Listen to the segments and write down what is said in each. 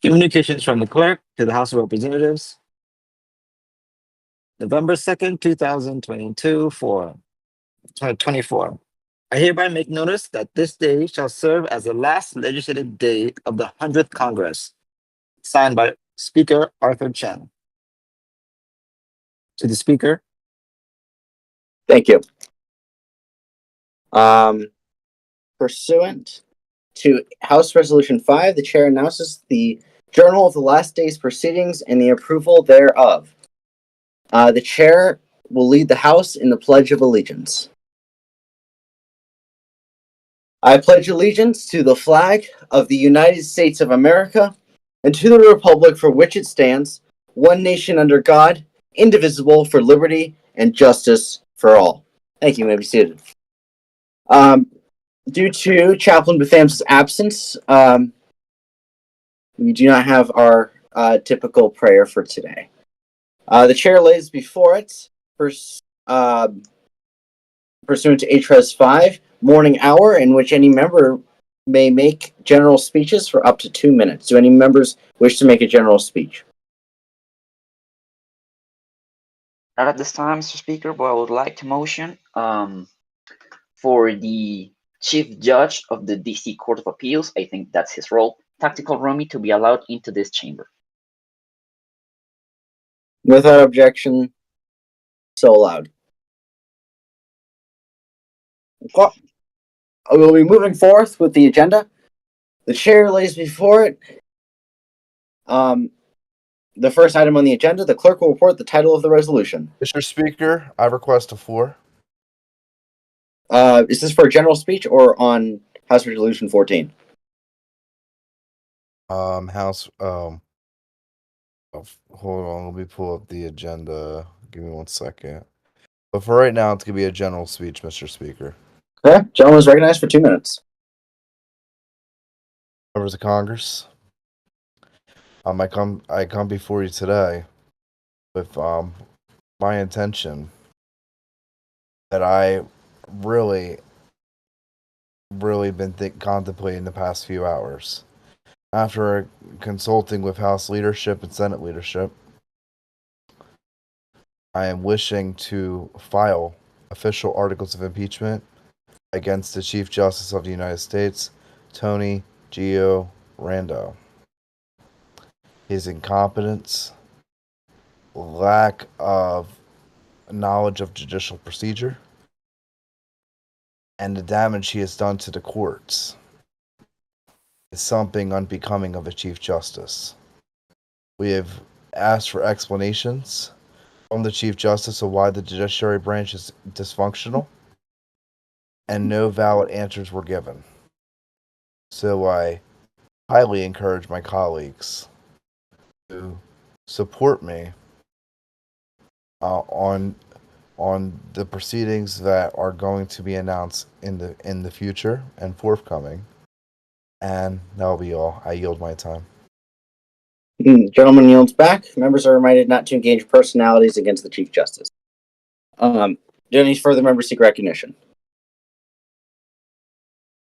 Communications from the clerk to the House of Representatives. November 2nd, 2022 for 2024. I hereby make notice that this day shall serve as the last legislative day of the 100th Congress. Signed by Speaker Arthur Chen. To the Speaker. Thank you. Pursuant to House Resolution 5, the Chair announces the Journal of the last day's proceedings and the approval thereof. The Chair will lead the House in the Pledge of Allegiance. I pledge allegiance to the flag of the United States of America and to the republic for which it stands, one nation under God, indivisible, for liberty and justice for all. Thank you. You may be seated. Due to Chaplain Betham's absence, we do not have our typical prayer for today. The Chair lays before it, pursuant to HRES 5, morning hour, in which any member may make general speeches for up to 2 minutes. Do any members wish to make a general speech? Not at this time, Mr. Speaker, but I would like to motion for the Chief Judge of the DC Court of Appeals, I think that's his role, Tactical Romy, to be allowed into this chamber. Without objection, so allowed. Okay. We'll be moving forth with the agenda. The Chair lays before it the first item on the agenda. The clerk will report the title of the resolution. Mr. Speaker, I request a floor. Is this for a general speech or on House Resolution 14? House. Hold on. Let me pull up the agenda. Give me 1 second. But for right now, it's gonna be a general speech, Mr. Speaker. Okay, gentleman is recognized for 2 minutes. Members of Congress, I come before you today with my intention that I really been contemplating the past few hours. After consulting with House leadership and Senate leadership, I am wishing to file official articles of impeachment against the Chief Justice of the United States, Tony Gio Rando. His incompetence, lack of knowledge of judicial procedure, and the damage he has done to the courts is something unbecoming of a Chief Justice. We have asked for explanations from the Chief Justice of why the judiciary branch is dysfunctional, and no valid answers were given. So I highly encourage my colleagues to support me on the proceedings that are going to be announced in the future and forthcoming. And that'll be all. I yield my time. Gentleman yields back. Members are reminded not to engage personalities against the Chief Justice. Do any further members seek recognition?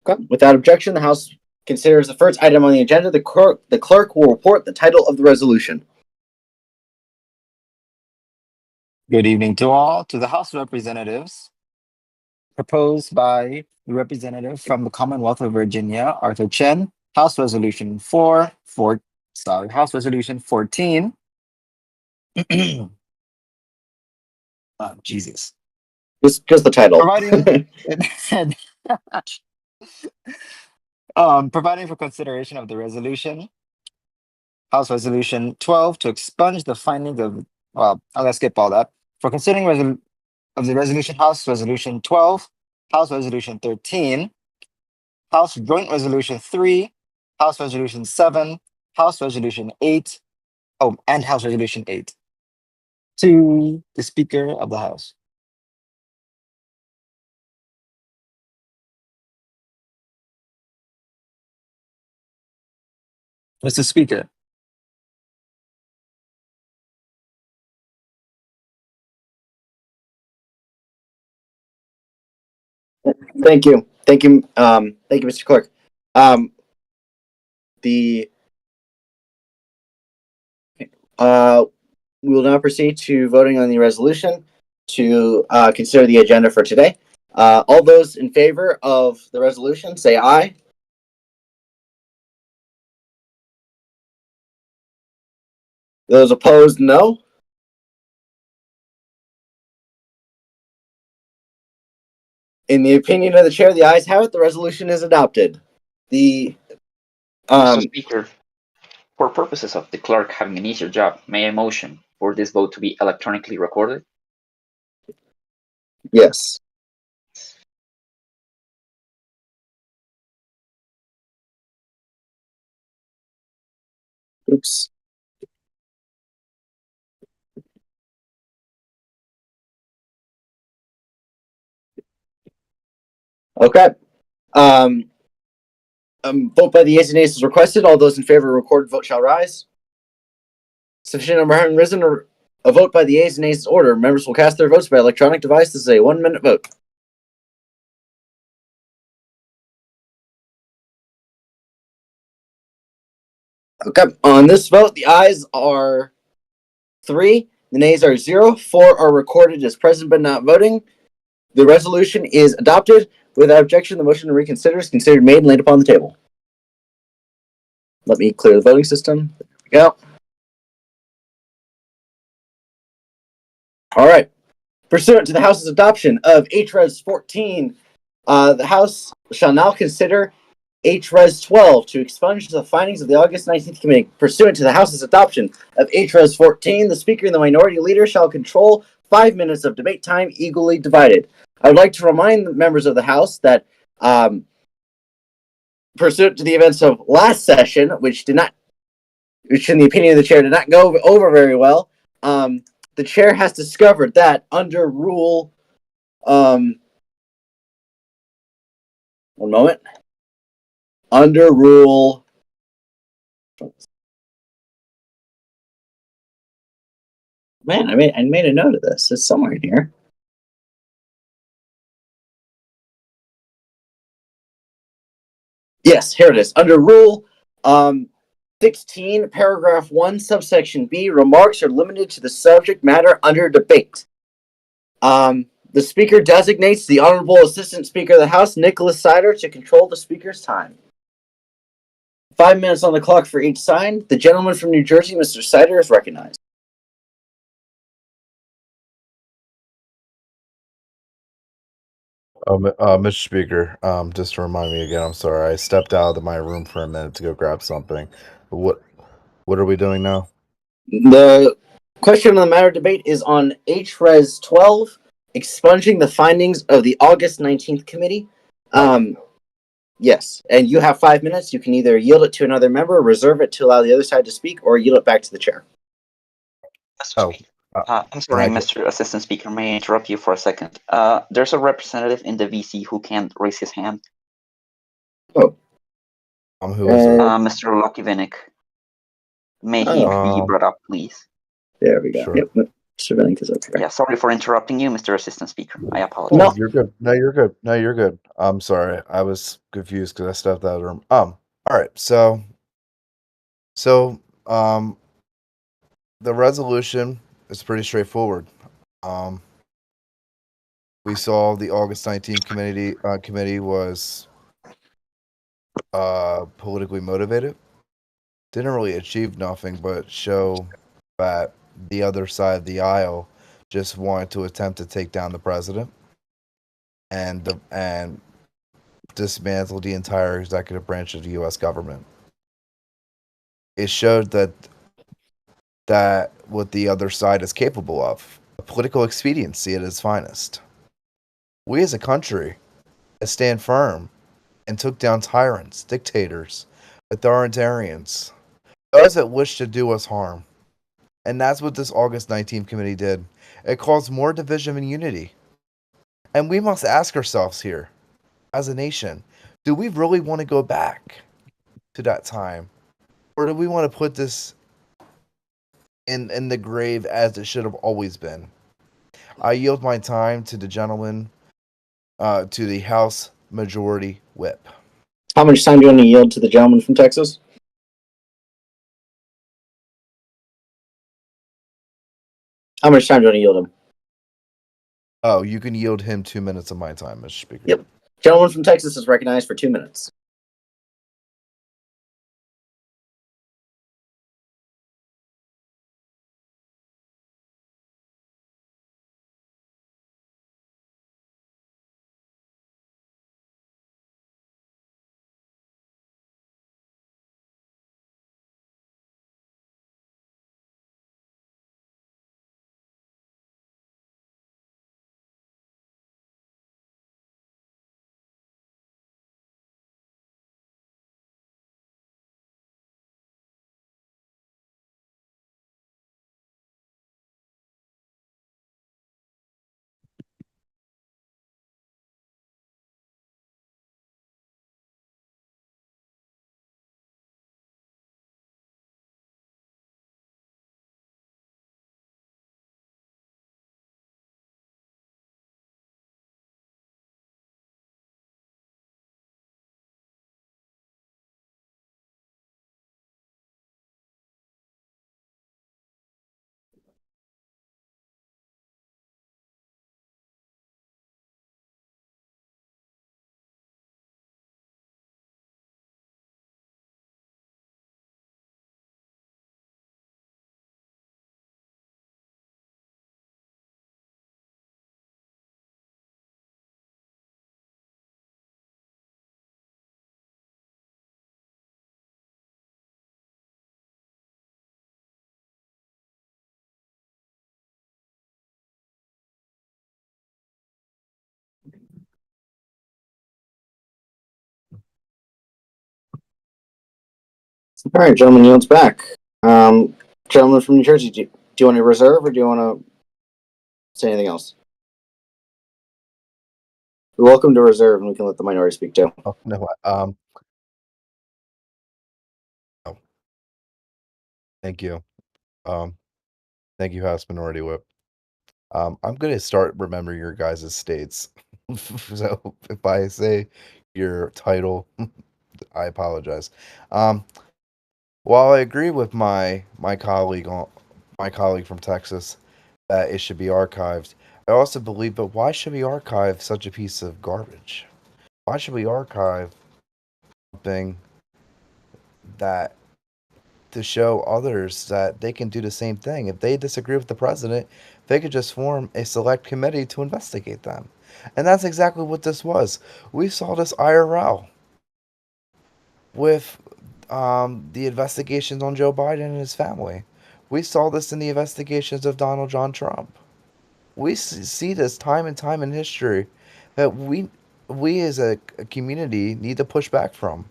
Okay. Without objection, the House considers the first item on the agenda. The clerk will report the title of the resolution. Good evening to all. To the House of Representatives, proposed by the representative from the Commonwealth of Virginia, Arthur Chen, House Resolution 14. Oh, Jesus. Just the title. Providing for consideration of the resolution, House Resolution 12 to expunge the findings of, well, I'll skip all that. For considering of the resolution, House Resolution 12, House Resolution 13, House Joint Resolution 3, House Resolution 7, House Resolution 8, and House Resolution 8. To the Speaker of the House. Mr. Speaker. Thank you. Thank you, Mr. Clerk. We will now proceed to voting on the resolution to consider the agenda for today. All those in favor of the resolution, say aye. Those opposed, no. In the opinion of the chair, the ayes have it. The resolution is adopted. The Mr. Speaker, for purposes of the clerk having an easier job, may I motion for this vote to be electronically recorded? yes. Oops. Okay. Vote by the yeas and nays is requested. All those in favor of recorded vote shall rise. Sufficient number having risen, or a vote by the yeas and nays is ordered. Members will cast their votes by electronic device. This is a 1-minute vote. Okay. On this vote, the ayes are 3, the nays are 0. 4 are recorded as present but not voting. The resolution is adopted. Without objection, the motion to reconsider is considered made and laid upon the table. Let me clear the voting system. There we go. All right. Pursuant to the House's adoption of HRES 14, the House shall now consider HRES 12 to expunge the findings of the August 19th committee. Pursuant to the House's adoption of HRES 14, the Speaker and the Minority Leader shall control 5 minutes of debate time equally divided. I would like to remind the members of the House that pursuant to the events of last session, which in the opinion of the chair did not go over very well, the chair has discovered that under Rule, one moment, under Rule, man, I made a note of this. It's somewhere in here. Yes, here it is. Under Rule 16, paragraph 1, subsection B, remarks are limited to the subject matter under debate. The Speaker designates the Honorable Assistant Speaker of the House, Nicholas Sider, to control the Speaker's time. 5 minutes on the clock for each side. The gentleman from New Jersey, Mr. Sider, is recognized. Mr. Speaker, just to remind me again, I'm sorry, I stepped out of my room for a minute to go grab something. What are we doing now? The question on the matter of debate is on HRES 12, expunging the findings of the August 19th committee. Yes, and you have 5 minutes. You can either yield it to another member, reserve it to allow the other side to speak, or yield it back to the chair. Mr. Speaker, I'm sorry, Mr. Assistant Speaker, may I interrupt you for a second? There's a representative in the VC who can't raise his hand. Oh. Who is it? Mr. Lucky Vinnick. May he be brought up, please? There we go. Sure. Yep, Mr. Vinnick is okay. Yeah, sorry for interrupting you, Mr. Assistant Speaker. I apologize. No. You're good. No, you're good. No, you're good. I'm sorry. I was confused because I stepped out of the room. All right. So, the resolution is pretty straightforward. We saw the August 19th committee was politically motivated. Didn't really achieve nothing but show that the other side of the aisle just wanted to attempt to take down the president and dismantle the entire executive branch of the U.S. government. It showed that what the other side is capable of, political expediency at its finest. We as a country stand firm and took down tyrants, dictators, authoritarians, those that wish to do us harm. And that's what this August 19th committee did. It caused more division than unity. And we must ask ourselves here, as a nation, do we really want to go back to that time? Or do we want to put this in the grave as it should have always been? I yield my time to the gentleman, to the House Majority Whip. How much time do you want to yield to the gentleman from Texas? How much time do you want to yield him? Oh, you can yield him 2 minutes of my time, Mr. Speaker. Yep. Gentleman from Texas is recognized for 2 minutes. All right, gentleman yields back. Gentleman from New Jersey, do you want to reserve or do you want to say anything else? You're welcome to reserve, and we can let the minority speak too. Oh, no. Oh, thank you. Thank you, House Minority Whip. I'm gonna start remembering your guys' states. So if I say your title, I apologize. Um, while I agree with my colleague from Texas that it should be archived, I also believe, but why should we archive such a piece of garbage? Why should we archive something that to show others that they can do the same thing? If they disagree with the president, they could just form a select committee to investigate them. And that's exactly what this was. We saw this IRL with the investigations on Joe Biden and his family. We saw this in the investigations of Donald John Trump. We see this time and time in history that we as a community need to push back from.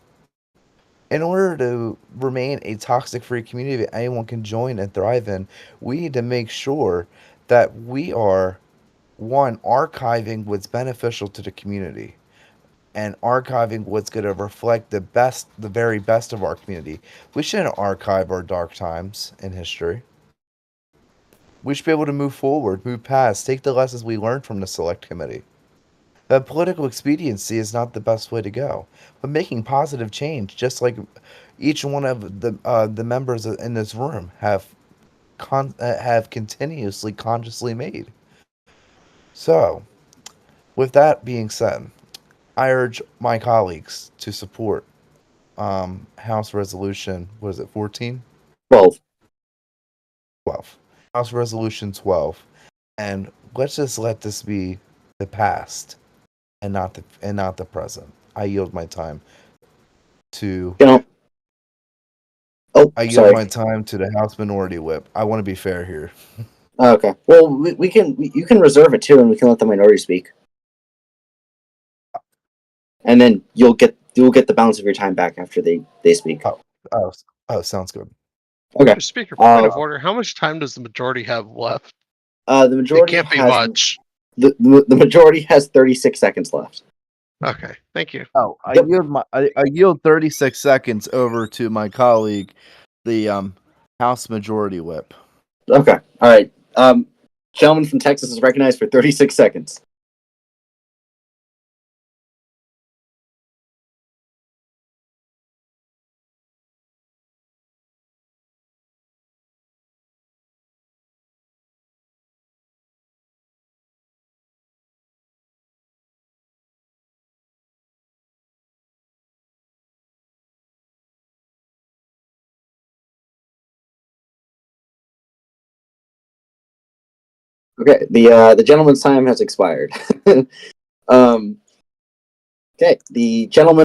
In order to remain a toxic free community that anyone can join and thrive in, we need to make sure that we are, one, archiving what's beneficial to the community and archiving what's going to reflect the very best of our community. We shouldn't archive our dark times in history. We should be able to move forward, move past, take the lessons we learned from the select committee. That political expediency is not the best way to go, but making positive change, just like each one of the members in this room have continuously consciously made. So, with that being said, I urge my colleagues to support House Resolution. What is it? 14? 12. 12. House Resolution 12, and let's just let this be the past and not the present. I yield my time to You know. Oh, I yield sorry. my time to the House Minority Whip. I want to be fair here. Okay. Well, you can reserve it too, and we can let the minority speak, and then you'll get the balance of your time back after they speak. Oh, sounds good. Okay. Mr. Speaker, point of Uh, order. How much time does the majority have left? the It majority can't be has much. the majority has 36 seconds left. Okay, thank you. Oh, Yep. I yield 36 seconds over to my colleague, the House Majority Whip. Okay. All right. Gentleman from Texas is recognized for 36 seconds. Okay, the gentleman's time has expired. Okay, the gentleman